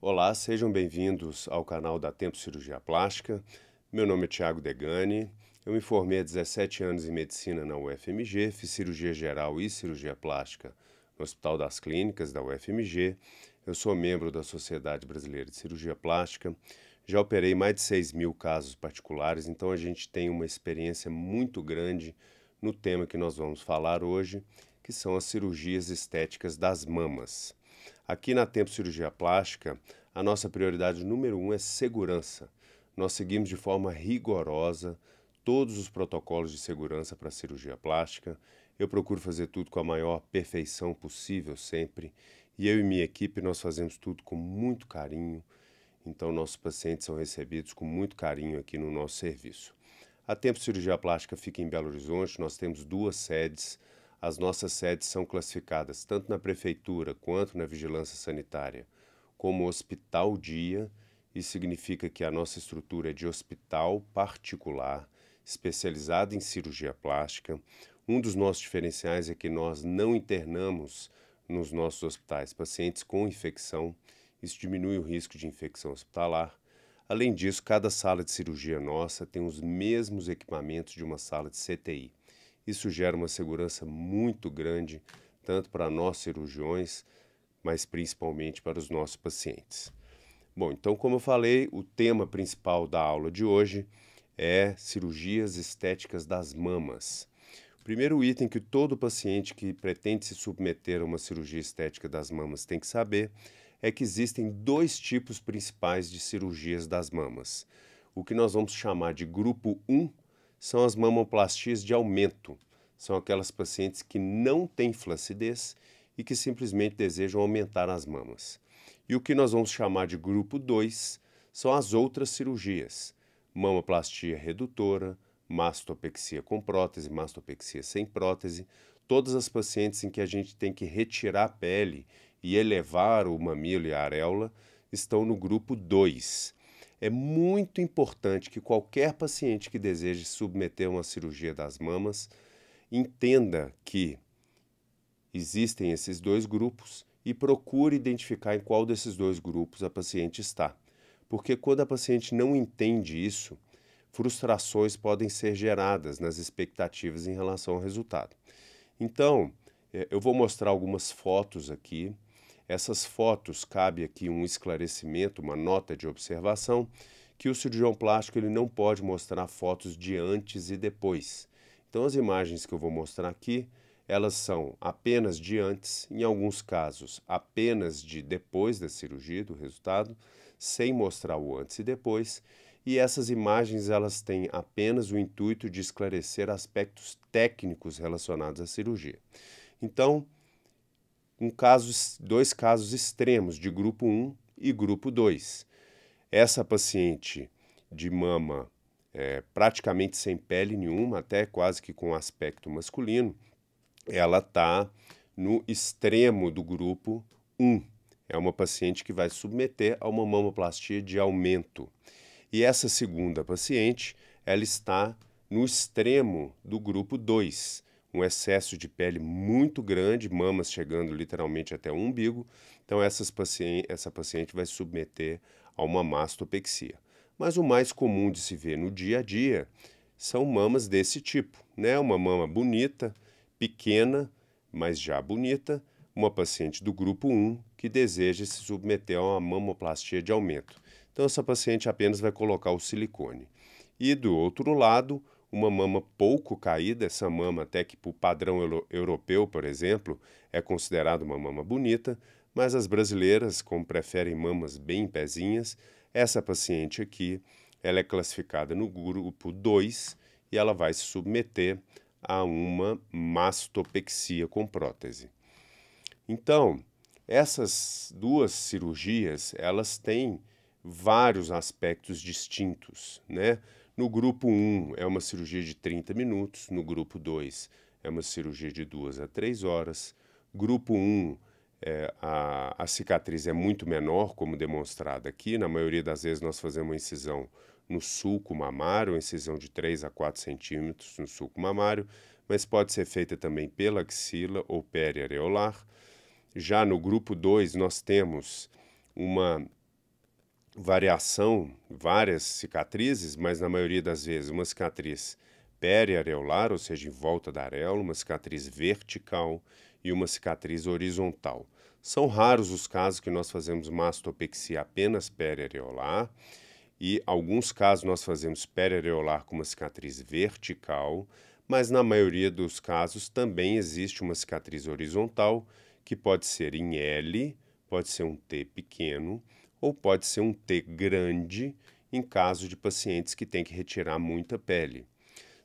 Olá, sejam bem-vindos ao canal da Tempo Cirurgia Plástica. Meu nome é Thiago Degani. Eu me formei há 17 anos em medicina na UFMG, fiz cirurgia geral e cirurgia plástica no Hospital das Clínicas da UFMG. Eu sou membro da Sociedade Brasileira de Cirurgia Plástica. Já operei mais de 6.000 casos particulares, então a gente tem uma experiência muito grande no tema que nós vamos falar hoje, que são as cirurgias estéticas das mamas. Aqui na Tempo Cirurgia Plástica, a nossa prioridade número 1 é segurança. Nós seguimos de forma rigorosa todos os protocolos de segurança para a cirurgia plástica. Eu procuro fazer tudo com a maior perfeição possível sempre. E eu e minha equipe, nós fazemos tudo com muito carinho. Então, nossos pacientes são recebidos com muito carinho aqui no nosso serviço. A Tempo Cirurgia Plástica fica em Belo Horizonte, nós temos 2 sedes. As nossas sedes são classificadas tanto na prefeitura quanto na vigilância sanitária como hospital dia. Isso significa que a nossa estrutura é de hospital particular, especializado em cirurgia plástica. Um dos nossos diferenciais é que nós não internamos nos nossos hospitais pacientes com infecção. Isso diminui o risco de infecção hospitalar. Além disso, cada sala de cirurgia nossa tem os mesmos equipamentos de uma sala de CTI. Isso gera uma segurança muito grande, tanto para nós cirurgiões, mas principalmente para os nossos pacientes. Bom, então, como eu falei, o tema principal da aula de hoje é cirurgias estéticas das mamas. O primeiro item que todo paciente que pretende se submeter a uma cirurgia estética das mamas tem que saber é que existem 2 tipos principais de cirurgias das mamas. O que nós vamos chamar de grupo 1 são as mamoplastias de aumento. São aquelas pacientes que não têm flacidez e que simplesmente desejam aumentar as mamas. E o que nós vamos chamar de grupo 2 são as outras cirurgias. Mamoplastia redutora, mastopexia com prótese, mastopexia sem prótese. Todas as pacientes em que a gente tem que retirar a pele e elevar o mamilo e a areola estão no grupo 2. É muito importante que qualquer paciente que deseje submeter a uma cirurgia das mamas entenda que existem esses 2 grupos e procure identificar em qual desses 2 grupos a paciente está. Porque quando a paciente não entende isso, frustrações podem ser geradas nas expectativas em relação ao resultado. Então, eu vou mostrar algumas fotos aqui. Essas fotos, cabe aqui um esclarecimento, uma nota de observação, que o cirurgião plástico ele não pode mostrar fotos de antes e depois. Então, as imagens que eu vou mostrar aqui, elas são apenas de antes, em alguns casos apenas de depois da cirurgia, do resultado, sem mostrar o antes e depois. E essas imagens elas têm apenas o intuito de esclarecer aspectos técnicos relacionados à cirurgia. Então, 2 casos extremos de grupo 1 e grupo 2. Essa paciente de mama praticamente sem pele nenhuma, até quase que com aspecto masculino, ela está no extremo do grupo 1. É uma paciente que vai submeter a uma mamoplastia de aumento. E essa segunda paciente, ela está no extremo do grupo 2. Um excesso de pele muito grande, mamas chegando literalmente até o umbigo. Então, essa paciente vai submeter a uma mastopexia. Mas o mais comum de se ver no dia a dia são mamas desse tipo, né? Uma mama bonita, pequena, mas já bonita, uma paciente do grupo 1 que deseja se submeter a uma mamoplastia de aumento. Então, essa paciente apenas vai colocar o silicone. E do outro lado, uma mama pouco caída, essa mama até que para o padrão europeu, por exemplo, é considerada uma mama bonita, mas as brasileiras, como preferem mamas bem pezinhas, essa paciente aqui, ela é classificada no grupo 2 e ela vai se submeter a uma mastopexia com prótese. Então, essas 2 cirurgias, elas têm vários aspectos distintos, né? No grupo 1 é uma cirurgia de 30 minutos, no grupo 2 é uma cirurgia de 2 a 3 horas. Grupo 1, a cicatriz é muito menor, como demonstrado aqui. Na maioria das vezes nós fazemos uma incisão no sulco mamário, uma incisão de 3 a 4 centímetros no sulco mamário, mas pode ser feita também pela axila ou periareolar. Já no grupo 2 nós temos uma variação, várias cicatrizes, mas na maioria das vezes uma cicatriz periareolar, ou seja, em volta da areola, uma cicatriz vertical e uma cicatriz horizontal. São raros os casos que nós fazemos mastopexia apenas periareolar e alguns casos nós fazemos periareolar com uma cicatriz vertical, mas na maioria dos casos também existe uma cicatriz horizontal que pode ser em L, pode ser um T pequeno ou pode ser um T grande em caso de pacientes que têm que retirar muita pele.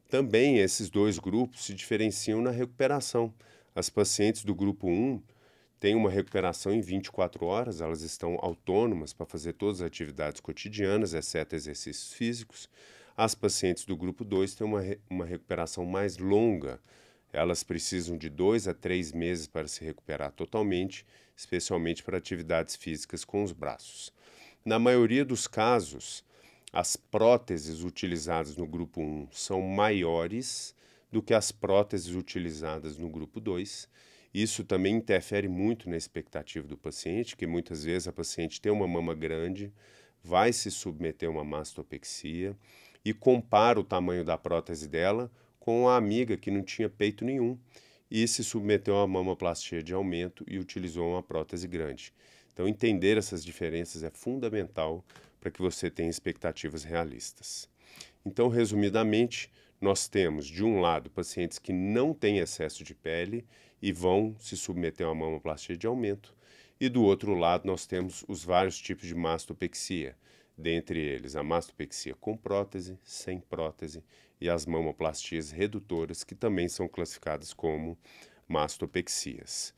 Também esses dois grupos se diferenciam na recuperação. As pacientes do grupo 1 têm uma recuperação em 24 horas, elas estão autônomas para fazer todas as atividades cotidianas, exceto exercícios físicos. As pacientes do grupo 2 têm uma recuperação mais longa. Elas precisam de 2 a 3 meses para se recuperar totalmente, especialmente para atividades físicas com os braços. Na maioria dos casos, as próteses utilizadas no grupo 1 são maiores do que as próteses utilizadas no grupo 2. Isso também interfere muito na expectativa do paciente, que muitas vezes a paciente tem uma mama grande, vai se submeter a uma mastopexia e compara o tamanho da prótese dela com a amiga que não tinha peito nenhum e se submeteu a uma mamoplastia de aumento e utilizou uma prótese grande. Então, entender essas diferenças é fundamental para que você tenha expectativas realistas. Então, resumidamente, nós temos, de um lado, pacientes que não têm excesso de pele e vão se submeter a uma mamoplastia de aumento, e do outro lado nós temos os vários tipos de mastopexia, dentre eles a mastopexia com prótese, sem prótese e as mamoplastias redutoras, que também são classificadas como mastopexias.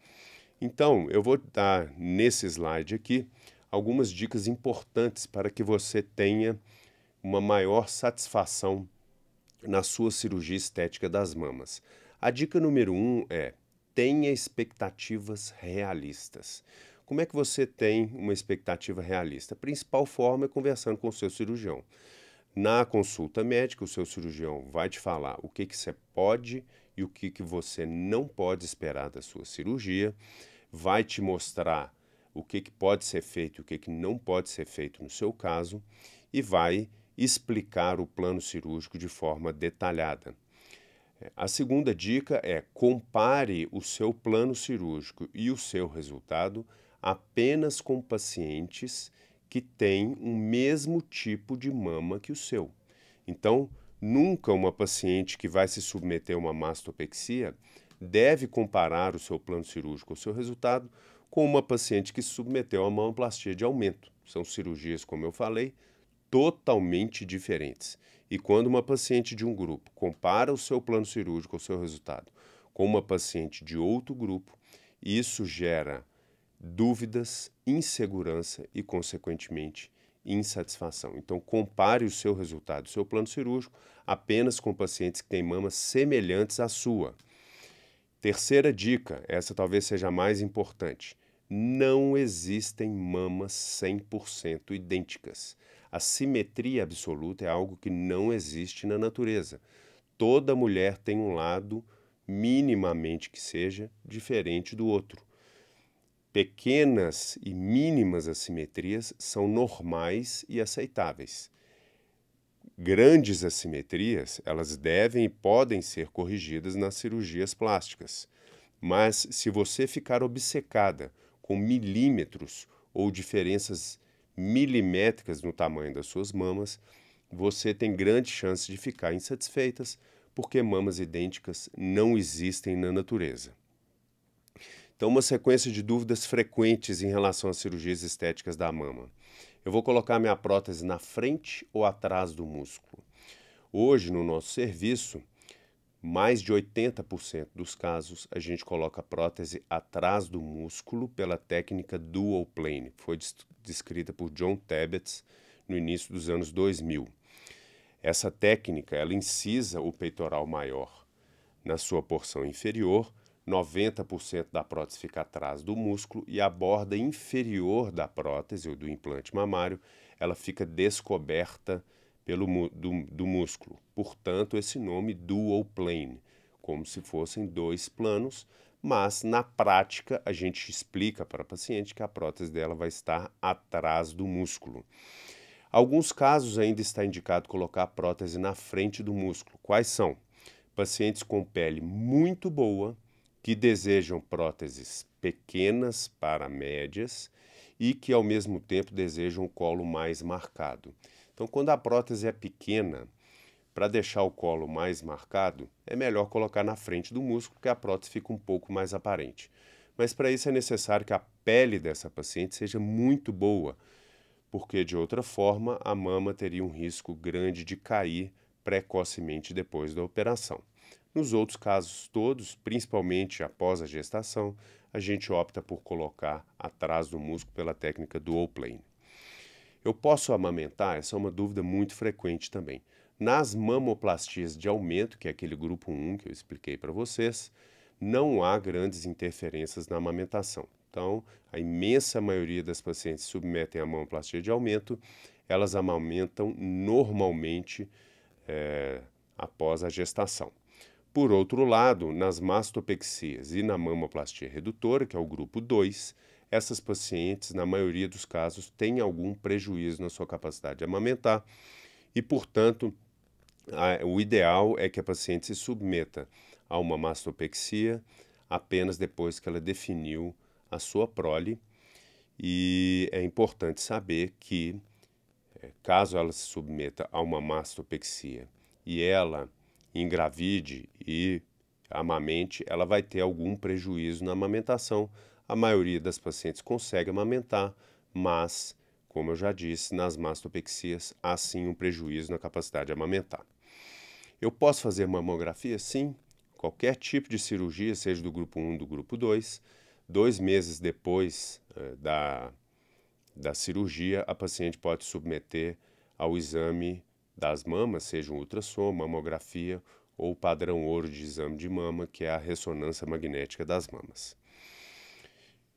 Então, eu vou dar nesse slide aqui algumas dicas importantes para que você tenha uma maior satisfação na sua cirurgia estética das mamas. A dica número 1 é: tenha expectativas realistas. Como é que você tem uma expectativa realista? A principal forma é conversando com o seu cirurgião. Na consulta médica, o seu cirurgião vai te falar o que você pode e o que você não pode esperar da sua cirurgia, vai te mostrar o que pode ser feito e o que não pode ser feito no seu caso e vai explicar o plano cirúrgico de forma detalhada. A segunda dica é: compare o seu plano cirúrgico e o seu resultado apenas com pacientes que têm o mesmo tipo de mama que o seu. Então, nunca uma paciente que vai se submeter a uma mastopexia deve comparar o seu plano cirúrgico, o seu resultado, com uma paciente que se submeteu a uma mamoplastia de aumento. São cirurgias, como eu falei, totalmente diferentes. E quando uma paciente de um grupo compara o seu plano cirúrgico, o seu resultado, com uma paciente de outro grupo, isso gera dúvidas, insegurança e, consequentemente, insatisfação. Então, compare o seu resultado, o seu plano cirúrgico, apenas com pacientes que têm mamas semelhantes à sua. Terceira dica, essa talvez seja a mais importante: não existem mamas 100% idênticas. A simetria absoluta é algo que não existe na natureza. Toda mulher tem um lado, minimamente que seja, diferente do outro. Pequenas e mínimas assimetrias são normais e aceitáveis. Grandes assimetrias, elas devem e podem ser corrigidas nas cirurgias plásticas. Mas se você ficar obcecada com milímetros ou diferenças milimétricas no tamanho das suas mamas, você tem grande chance de ficar insatisfeitas, porque mamas idênticas não existem na natureza. Então, uma sequência de dúvidas frequentes em relação às cirurgias estéticas da mama. Eu vou colocar minha prótese na frente ou atrás do músculo? Hoje, no nosso serviço, mais de 80% dos casos a gente coloca a prótese atrás do músculo pela técnica dual plane, que foi descrita por John Tabatz no início dos anos 2000. Essa técnica, ela incisa o peitoral maior na sua porção inferior, 90% da prótese fica atrás do músculo e a borda inferior da prótese ou do implante mamário, ela fica descoberta do músculo. Portanto, esse nome dual plane, como se fossem dois planos, mas na prática a gente explica para a paciente que a prótese dela vai estar atrás do músculo. Alguns casos ainda está indicado colocar a prótese na frente do músculo. Quais são? Pacientes com pele muito boa, que desejam próteses pequenas para médias e que ao mesmo tempo desejam o colo mais marcado. Então, quando a prótese é pequena, para deixar o colo mais marcado, é melhor colocar na frente do músculo, porque a prótese fica um pouco mais aparente. Mas para isso é necessário que a pele dessa paciente seja muito boa, porque de outra forma a mama teria um risco grande de cair precocemente depois da operação. Nos outros casos todos, principalmente após a gestação, a gente opta por colocar atrás do músculo pela técnica dual plane. Eu posso amamentar? Essa é uma dúvida muito frequente também. Nas mamoplastias de aumento, que é aquele grupo 1 que eu expliquei para vocês, não há grandes interferências na amamentação. Então, a imensa maioria das pacientes que submetem a mamoplastia de aumento, elas amamentam normalmente após a gestação. Por outro lado, nas mastopexias e na mamoplastia redutora, que é o grupo 2, essas pacientes, na maioria dos casos, têm algum prejuízo na sua capacidade de amamentar e, portanto, o ideal é que a paciente se submeta a uma mastopexia apenas depois que ela definiu a sua prole. E é importante saber que, caso ela se submeta a uma mastopexia e ela engravide e amamente, ela vai ter algum prejuízo na amamentação. A maioria das pacientes consegue amamentar, mas, como eu já disse, nas mastopexias há sim um prejuízo na capacidade de amamentar. Eu posso fazer mamografia? Sim. Qualquer tipo de cirurgia, seja do grupo 1 ou do grupo 2, 2 meses depois da cirurgia, a paciente pode submeter ao exame das mamas, seja um ultrassom, mamografia ou padrão ouro de exame de mama, que é a ressonância magnética das mamas.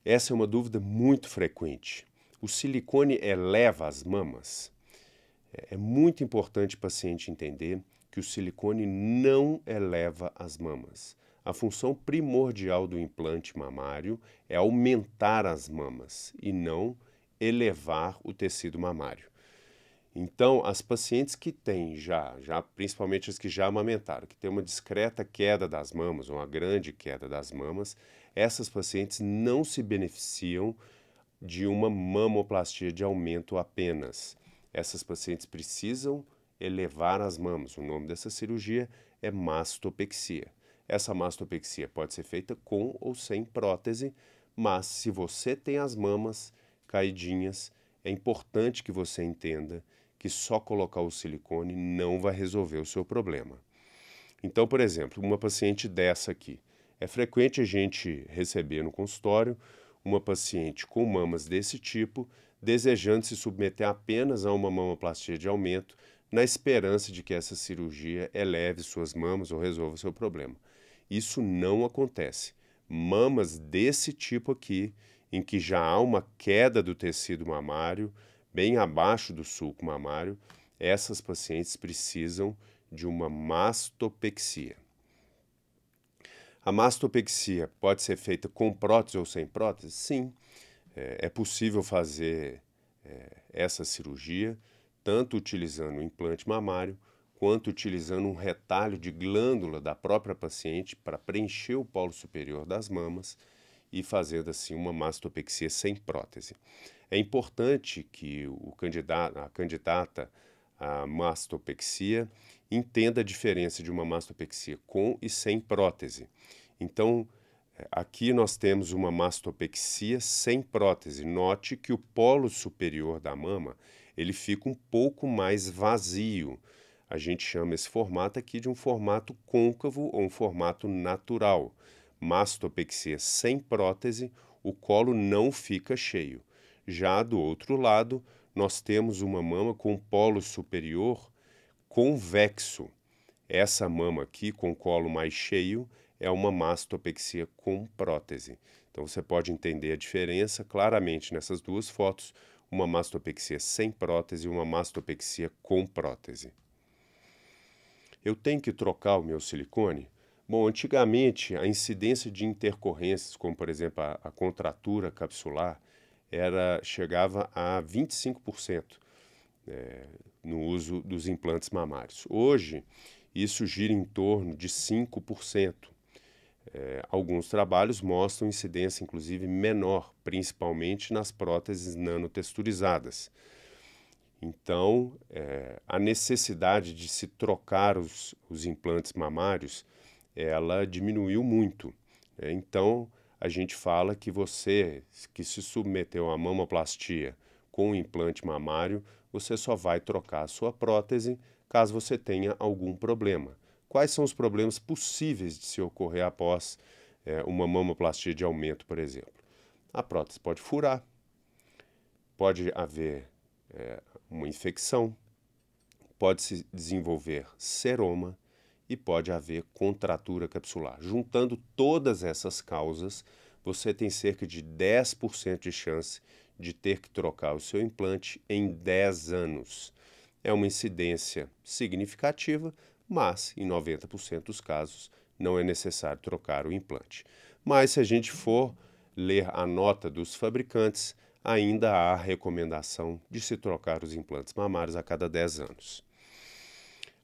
Essa é uma dúvida muito frequente. O silicone eleva as mamas? É muito importante o paciente entender que o silicone não eleva as mamas. A função primordial do implante mamário é aumentar as mamas e não elevar o tecido mamário. Então, as pacientes que têm principalmente as que já amamentaram, que têm uma discreta queda das mamas, ou uma grande queda das mamas, essas pacientes não se beneficiam de uma mamoplastia de aumento apenas. Essas pacientes precisam elevar as mamas. O nome dessa cirurgia é mastopexia. Essa mastopexia pode ser feita com ou sem prótese, mas se você tem as mamas caidinhas, é importante que você entenda que só colocar o silicone não vai resolver o seu problema. Então, por exemplo, uma paciente dessa aqui. É frequente a gente receber no consultório uma paciente com mamas desse tipo, desejando se submeter apenas a uma mamoplastia de aumento, na esperança de que essa cirurgia eleve suas mamas ou resolva o seu problema. Isso não acontece. Mamas desse tipo aqui, em que já há uma queda do tecido mamário, bem abaixo do sulco mamário, essas pacientes precisam de uma mastopexia. A mastopexia pode ser feita com prótese ou sem prótese? Sim, é possível fazer essa cirurgia, tanto utilizando o implante mamário, quanto utilizando um retalho de glândula da própria paciente para preencher o polo superior das mamas e fazendo assim uma mastopexia sem prótese. É importante que a candidata à mastopexia entenda a diferença de uma mastopexia com e sem prótese. Então, aqui nós temos uma mastopexia sem prótese. Note que o polo superior da mama ele fica um pouco mais vazio. A gente chama esse formato aqui de um formato côncavo ou um formato natural. Mastopexia sem prótese, o colo não fica cheio. Já do outro lado, nós temos uma mama com polo superior convexo. Essa mama aqui, com colo mais cheio, é uma mastopexia com prótese. Então você pode entender a diferença claramente nessas duas fotos, uma mastopexia sem prótese e uma mastopexia com prótese. Eu tenho que trocar o meu silicone? Bom, antigamente a incidência de intercorrências, como por exemplo a contratura capsular, chegava a 25% no uso dos implantes mamários. Hoje, isso gira em torno de 5%. Alguns trabalhos mostram incidência, inclusive, menor, principalmente nas próteses nanotexturizadas. Então, a necessidade de se trocar os implantes mamários, ela diminuiu muito. Então, a gente fala que você que se submeteu à mamoplastia com o implante mamário, você só vai trocar a sua prótese caso você tenha algum problema. Quais são os problemas possíveis de se ocorrer após uma mamoplastia de aumento, por exemplo? A prótese pode furar, pode haver uma infecção, pode se desenvolver seroma e pode haver contratura capsular. Juntando todas essas causas, você tem cerca de 10% de chance de ter que trocar o seu implante em 10 anos. É uma incidência significativa, mas em 90% dos casos não é necessário trocar o implante. Mas se a gente for ler a nota dos fabricantes, ainda há a recomendação de se trocar os implantes mamários a cada 10 anos.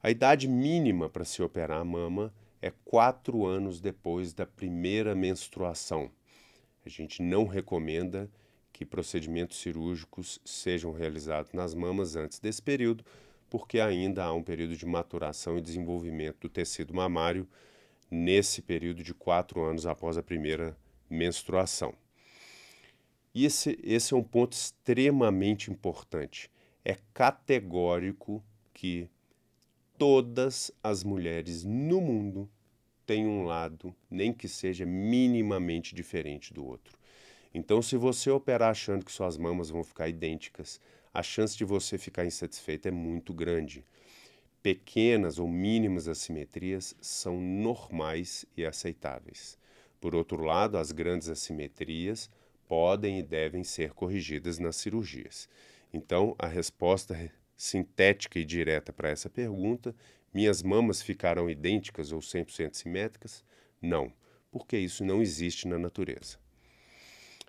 A idade mínima para se operar a mama é 4 anos depois da primeira menstruação. A gente não recomenda que procedimentos cirúrgicos sejam realizados nas mamas antes desse período, porque ainda há um período de maturação e desenvolvimento do tecido mamário nesse período de 4 anos após a primeira menstruação. E esse é um ponto extremamente importante. É categórico que todas as mulheres no mundo têm um lado, nem que seja minimamente diferente do outro. Então, se você operar achando que suas mamas vão ficar idênticas, a chance de você ficar insatisfeita é muito grande. Pequenas ou mínimas assimetrias são normais e aceitáveis. Por outro lado, as grandes assimetrias podem e devem ser corrigidas nas cirurgias. Então, a resposta sintética e direta para essa pergunta: minhas mamas ficarão idênticas ou 100% simétricas? Não, porque isso não existe na natureza.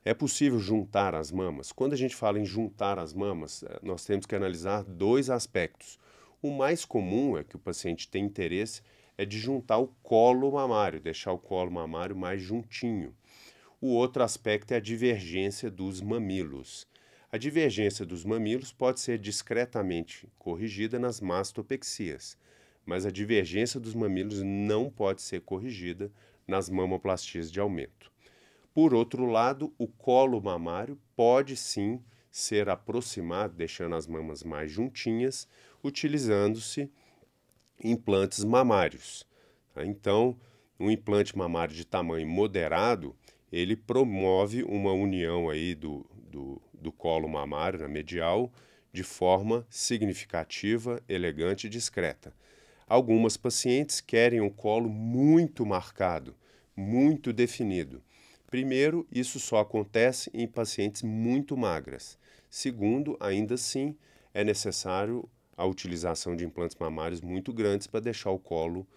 É possível juntar as mamas? Quando a gente fala em juntar as mamas, nós temos que analisar dois aspectos. O mais comum é que o paciente tem interesse de juntar o colo mamário, deixar o colo mamário mais juntinho. O outro aspecto é a divergência dos mamilos. A divergência dos mamilos pode ser discretamente corrigida nas mastopexias, mas a divergência dos mamilos não pode ser corrigida nas mamoplastias de aumento. Por outro lado, o colo mamário pode sim ser aproximado, deixando as mamas mais juntinhas, utilizando-se implantes mamários. Então, um implante mamário de tamanho moderado, ele promove uma união aí do colo mamário na medial de forma significativa, elegante e discreta. Algumas pacientes querem um colo muito marcado, muito definido. Primeiro, isso só acontece em pacientes muito magras. Segundo, ainda assim, é necessário a utilização de implantes mamários muito grandes para deixar o colo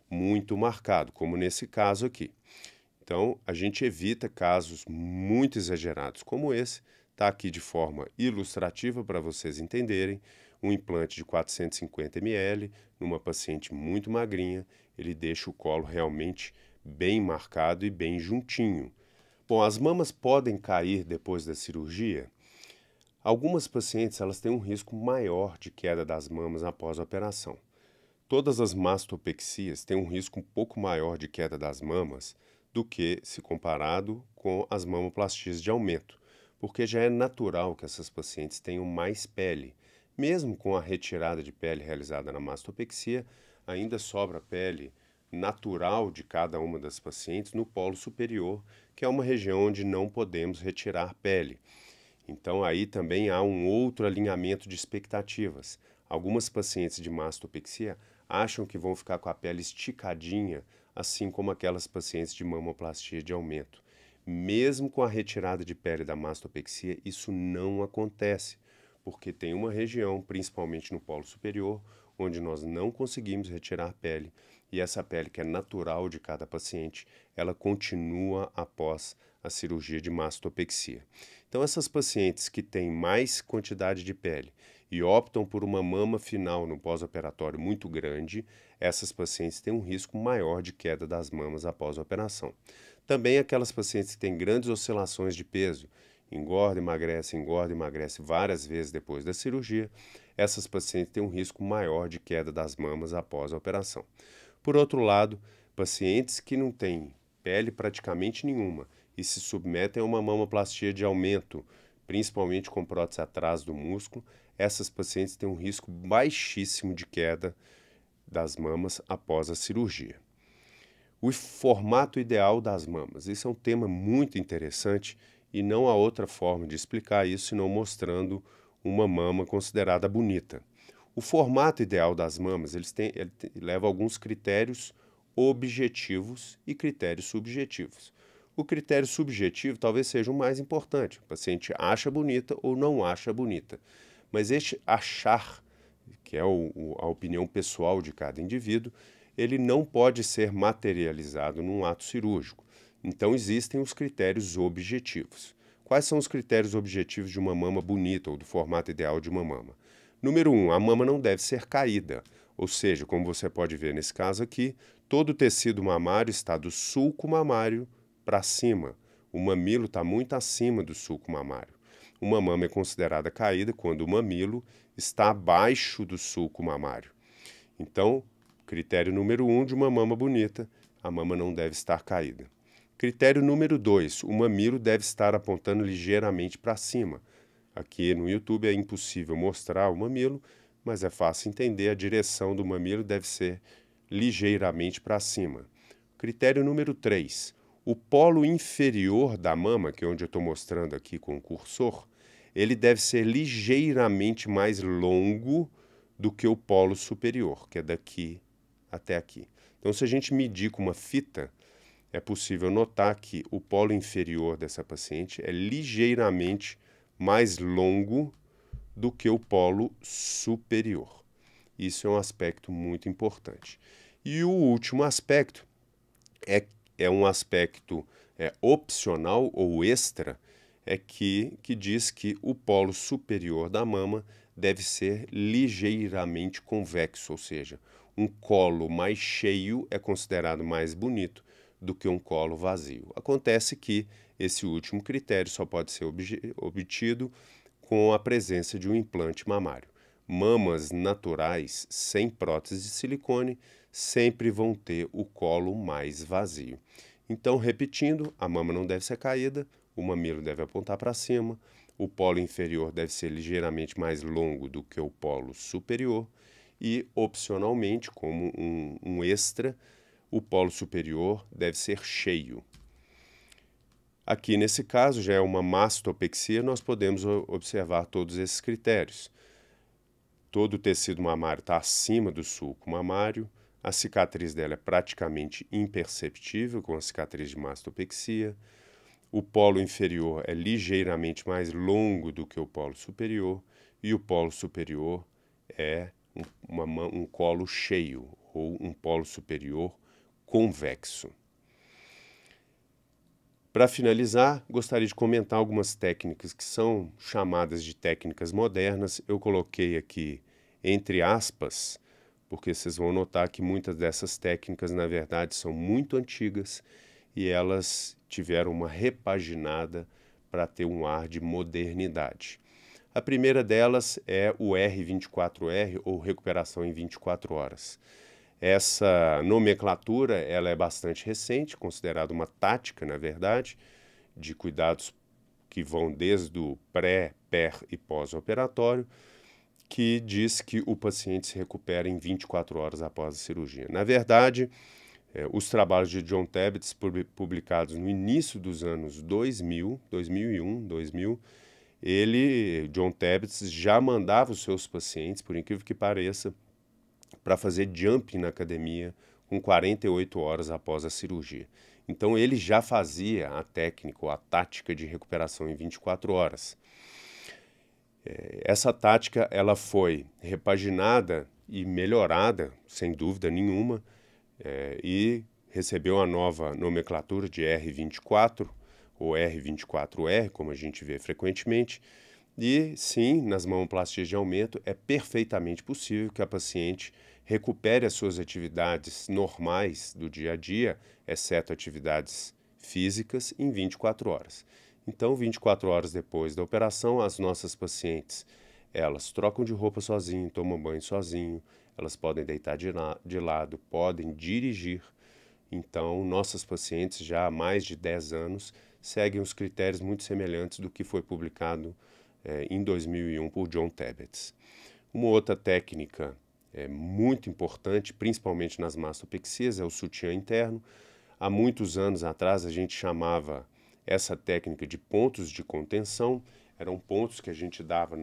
muito marcado, como nesse caso aqui. Então, a gente evita casos muito exagerados como esse. Está aqui de forma ilustrativa para vocês entenderem. Um implante de 450 ml numa paciente muito magrinha, ele deixa o colo realmente bem marcado e bem juntinho. Bom, as mamas podem cair depois da cirurgia? Algumas pacientes elas têm um risco maior de queda das mamas após a operação. Todas as mastopexias têm um risco um pouco maior de queda das mamas do que se comparado com as mamoplastias de aumento, porque já é natural que essas pacientes tenham mais pele. Mesmo com a retirada de pele realizada na mastopexia, ainda sobra pele natural de cada uma das pacientes no polo superior, que é uma região onde não podemos retirar pele. Então aí também há um outro alinhamento de expectativas. Algumas pacientes de mastopexia acham que vão ficar com a pele esticadinha, assim como aquelas pacientes de mamoplastia de aumento. Mesmo com a retirada de pele da mastopexia, isso não acontece, porque tem uma região, principalmente no polo superior, onde nós não conseguimos retirar pele e essa pele que é natural de cada paciente, ela continua após a cirurgia de mastopexia. Então, essas pacientes que têm mais quantidade de pele e optam por uma mama final no pós-operatório muito grande, essas pacientes têm um risco maior de queda das mamas após a operação. Também aquelas pacientes que têm grandes oscilações de peso, engorda, emagrece várias vezes depois da cirurgia, essas pacientes têm um risco maior de queda das mamas após a operação. Por outro lado, pacientes que não têm pele praticamente nenhuma e se submetem a uma mamoplastia de aumento, principalmente com prótese atrás do músculo, essas pacientes têm um risco baixíssimo de queda das mamas após a cirurgia. O formato ideal das mamas. Esse é um tema muito interessante e não há outra forma de explicar isso senão mostrando uma mama considerada bonita. O formato ideal das mamas ele leva a alguns critérios objetivos e critérios subjetivos. O critério subjetivo talvez seja o mais importante. O paciente acha bonita ou não acha bonita. Mas este achar, que é a opinião pessoal de cada indivíduo, ele não pode ser materializado num ato cirúrgico. Então existem os critérios objetivos. Quais são os critérios objetivos de uma mama bonita ou do formato ideal de uma mama? Número 1, a mama não deve ser caída, ou seja, como você pode ver nesse caso aqui, todo o tecido mamário está do sulco mamário para cima. O mamilo está muito acima do sulco mamário. Uma mama é considerada caída quando o mamilo está abaixo do sulco mamário. Então, critério número 1 de uma mama bonita, a mama não deve estar caída. Critério número 2, o mamilo deve estar apontando ligeiramente para cima. Aqui no YouTube é impossível mostrar o mamilo, mas é fácil entender, a direção do mamilo deve ser ligeiramente para cima. Critério número 3, o polo inferior da mama, que é onde eu estou mostrando aqui com o cursor, ele deve ser ligeiramente mais longo do que o polo superior, que é daqui até aqui. Então, se a gente medir com uma fita, é possível notar que o polo inferior dessa paciente é ligeiramente mais longo do que o polo superior. Isso é um aspecto muito importante. E o último aspecto é um aspecto opcional ou extra, que diz que o polo superior da mama deve ser ligeiramente convexo, ou seja, um colo mais cheio é considerado mais bonito do que um colo vazio. Acontece que esse último critério só pode ser obtido com a presença de um implante mamário. Mamas naturais sem prótese de silicone sempre vão ter o colo mais vazio. Então, repetindo, a mama não deve ser caída, o mamilo deve apontar para cima, o polo inferior deve ser ligeiramente mais longo do que o polo superior e, opcionalmente, como um extra, o polo superior deve ser cheio. Aqui, nesse caso, já é uma mastopexia, nós podemos observar todos esses critérios. Todo o tecido mamário está acima do sulco mamário, a cicatriz dela é praticamente imperceptível, com a cicatriz de mastopexia. O polo inferior é ligeiramente mais longo do que o polo superior e o polo superior é um colo cheio ou um polo superior convexo. Para finalizar, gostaria de comentar algumas técnicas que são chamadas de técnicas modernas. Eu coloquei aqui entre aspas, porque vocês vão notar que muitas dessas técnicas, na verdade, são muito antigas e elas tiveram uma repaginada para ter um ar de modernidade. A primeira delas é o R24R, ou recuperação em 24 horas. Essa nomenclatura ela é bastante recente, considerada uma tática, na verdade, de cuidados que vão desde o pré, per e pós-operatório, que diz que o paciente se recupera em 24 horas após a cirurgia. Na verdade, os trabalhos de John Tabbets, publicados no início dos anos 2000, John Tabbets já mandava os seus pacientes, por incrível que pareça, para fazer jumping na academia com 48 horas após a cirurgia. Então ele já fazia a técnica ou a tática de recuperação em 24 horas. Essa tática ela foi repaginada e melhorada, sem dúvida nenhuma, e recebeu a nova nomenclatura de R24 ou R24R, como a gente vê frequentemente. E sim, nas mamoplastias de aumento é perfeitamente possível que a paciente recupere as suas atividades normais do dia a dia, exceto atividades físicas, em 24 horas. Então, 24 horas depois da operação, as nossas pacientes, elas trocam de roupa sozinho, tomam banho sozinho, elas podem deitar de lado, podem dirigir. Então, nossas pacientes já há mais de 10 anos seguem os critérios muito semelhantes do que foi publicado em 2001 por John Tabbets. Uma outra técnica muito importante, principalmente nas mastopexias, é o sutiã interno. Há muitos anos atrás a gente chamava essa técnica de pontos de contenção. Eram pontos que a gente dava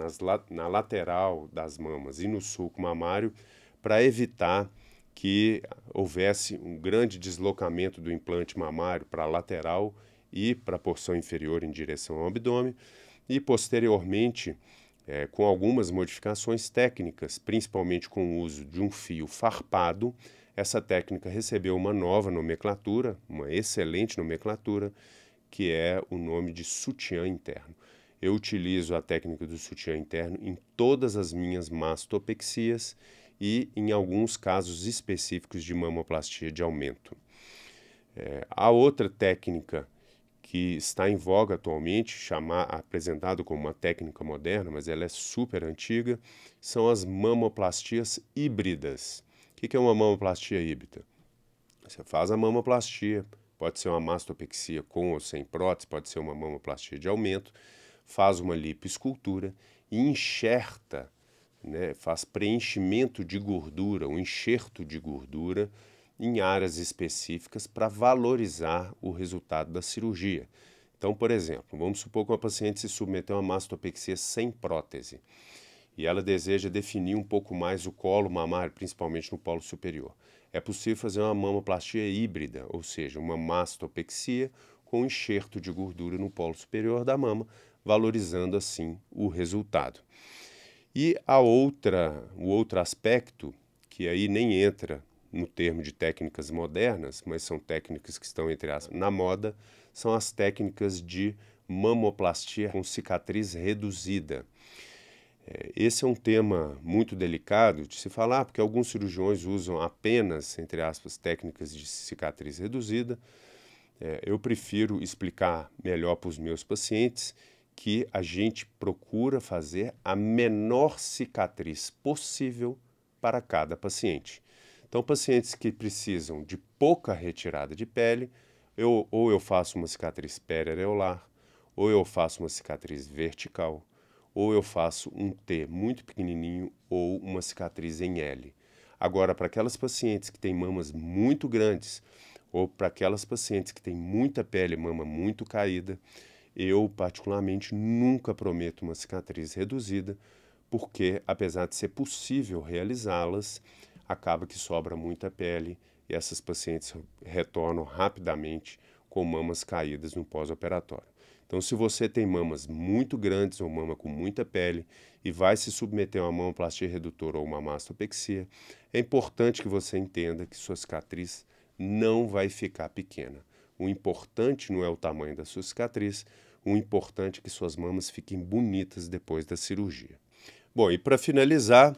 na lateral das mamas e no sulco mamário para evitar que houvesse um grande deslocamento do implante mamário para a lateral e para a porção inferior em direção ao abdômen. E posteriormente, com algumas modificações técnicas, principalmente com o uso de um fio farpado, essa técnica recebeu uma nova nomenclatura, uma excelente nomenclatura, que é o nome de sutiã interno. Eu utilizo a técnica do sutiã interno em todas as minhas mastopexias e em alguns casos específicos de mamoplastia de aumento. A outra técnica que está em voga atualmente, apresentado como uma técnica moderna, mas ela é super antiga, são as mamoplastias híbridas. O que é uma mamoplastia híbrida? Você faz a mamoplastia, pode ser uma mastopexia com ou sem prótese, pode ser uma mamoplastia de aumento, faz uma lipoescultura e enxerta, faz preenchimento de gordura, um enxerto de gordura em áreas específicas para valorizar o resultado da cirurgia. Então, por exemplo, vamos supor que uma paciente se submeteu a uma mastopexia sem prótese e ela deseja definir um pouco mais o colo mamário, principalmente no polo superior. É possível fazer uma mamoplastia híbrida, ou seja, uma mastopexia com enxerto de gordura no polo superior da mama, valorizando assim o resultado. E o outro aspecto, que aí nem entra no termo de técnicas modernas, mas são técnicas que estão, entre aspas, na moda, são as técnicas de mamoplastia com cicatriz reduzida. Esse é um tema muito delicado de se falar, porque alguns cirurgiões usam apenas, entre aspas, técnicas de cicatriz reduzida. Eu prefiro explicar melhor para os meus pacientes que a gente procura fazer a menor cicatriz possível para cada paciente. Então, pacientes que precisam de pouca retirada de pele, ou eu faço uma cicatriz periareolar, ou eu faço uma cicatriz vertical, ou eu faço um T muito pequenininho ou uma cicatriz em L. Agora, para aquelas pacientes que têm mamas muito grandes, ou para aquelas pacientes que têm muita pele e mama muito caída, eu particularmente nunca prometo uma cicatriz reduzida, porque apesar de ser possível realizá-las, acaba que sobra muita pele e essas pacientes retornam rapidamente com mamas caídas no pós-operatório. Então, se você tem mamas muito grandes ou mama com muita pele e vai se submeter a uma mamoplastia redutora ou uma mastopexia, é importante que você entenda que sua cicatriz não vai ficar pequena. O importante não é o tamanho da sua cicatriz, o importante é que suas mamas fiquem bonitas depois da cirurgia. Bom, e para finalizar,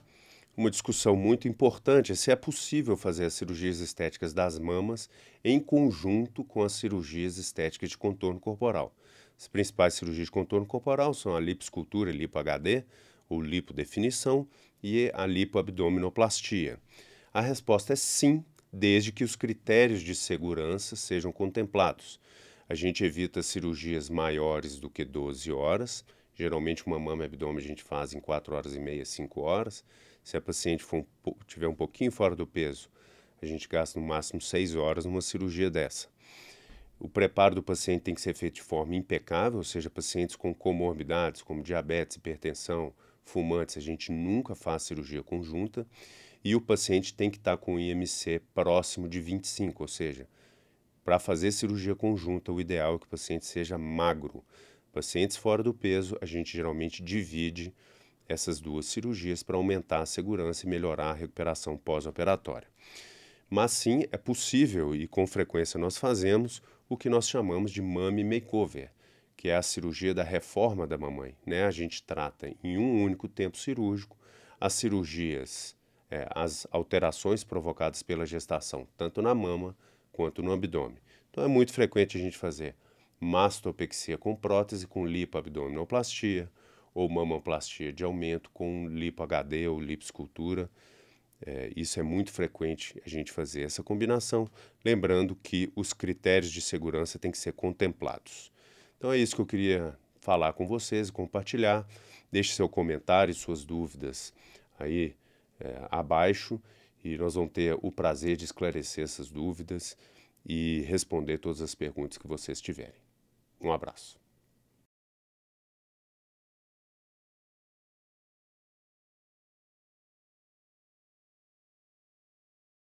uma discussão muito importante é se é possível fazer as cirurgias estéticas das mamas em conjunto com as cirurgias estéticas de contorno corporal. As principais cirurgias de contorno corporal são a lipoescultura, lipo-HD, ou lipodefinição, e a lipoabdominoplastia. A resposta é sim, desde que os critérios de segurança sejam contemplados. A gente evita cirurgias maiores do que 12 horas. Geralmente uma mama e abdômen a gente faz em 4 horas e meia, 5 horas. Se a paciente tiver um pouquinho fora do peso, a gente gasta no máximo 6 horas numa cirurgia dessa. O preparo do paciente tem que ser feito de forma impecável, ou seja, pacientes com comorbidades como diabetes, hipertensão, fumantes, a gente nunca faz cirurgia conjunta. E o paciente tem que estar com o IMC próximo de 25, ou seja, para fazer cirurgia conjunta, o ideal é que o paciente seja magro. Pacientes fora do peso, a gente geralmente divide essas duas cirurgias para aumentar a segurança e melhorar a recuperação pós-operatória. Mas sim, é possível e com frequência nós fazemos o que nós chamamos de mummy makeover, que é a cirurgia da reforma da mamãe, né? A gente trata em um único tempo cirúrgico as cirurgias, as alterações provocadas pela gestação, tanto na mama quanto no abdômen. Então é muito frequente a gente fazer mastopexia com prótese, com lipoabdominoplastia, ou mamoplastia de aumento com lipo HD ou lipoescultura. Isso é muito frequente a gente fazer essa combinação, lembrando que os critérios de segurança têm que ser contemplados. Então é isso que eu queria falar com vocês e compartilhar. Deixe seu comentário e suas dúvidas aí abaixo e nós vamos ter o prazer de esclarecer essas dúvidas e responder todas as perguntas que vocês tiverem. Um abraço.